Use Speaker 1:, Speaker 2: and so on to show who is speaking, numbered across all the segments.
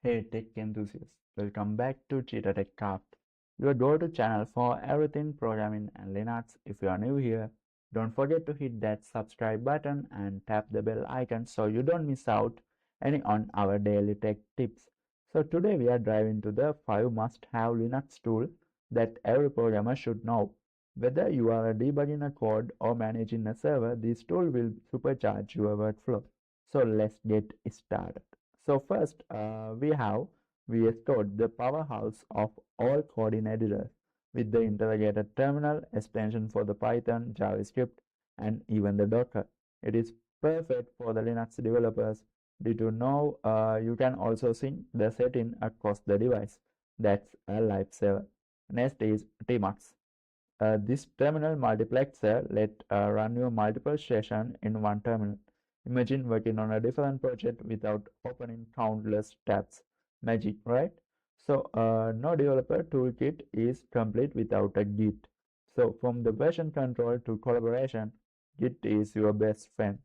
Speaker 1: Hey tech enthusiasts, welcome back to Cheetah Techcraft, your go-to channel for everything programming and Linux. If you are new here, don't forget to hit that subscribe button and tap the bell icon so you don't miss out any on our daily tech tips. So today we are diving into the 5 must-have Linux tool that every programmer should know. Whether you are debugging a code or managing a server, this tool will supercharge your workflow. So let's get started. So first, we have VS Code, the powerhouse of all coding editors, with the integrated terminal extension for the Python, JavaScript, and even the Docker. It is perfect for the Linux developers. Did you know you can also sync the setting across the device? That's a lifesaver. Next is tmux. This terminal multiplexer let run your multiple sessions in one terminal. Imagine working on a different project without opening countless tabs. Magic, right? So, no developer toolkit is complete without a Git. So, from the version control to collaboration, Git is your best friend.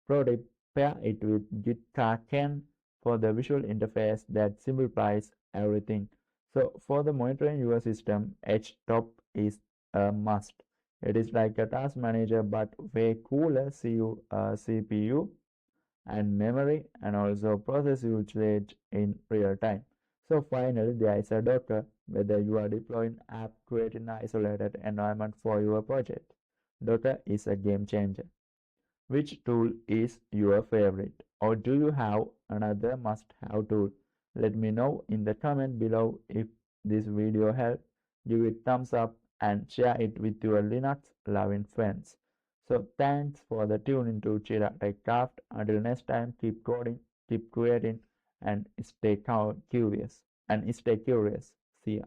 Speaker 1: Pro tip, pair it with Git Kraken for the visual interface that simplifies everything. So, for the monitoring your system, htop is a must. It is like a task manager but way cooler CPU and memory and also process usage in real time. So finally, there is a Docker. Whether you are deploying app, creating an isolated environment for your project, Docker is a game changer. Which tool is your favorite? Or do you have another must-have tool? Let me know in the comment below. If this video helped, give it thumbs up and share it with your Linux loving friends. So thanks for the tune into Cheetah Techcraft. Until next time, keep coding, keep creating, and stay curious. See ya.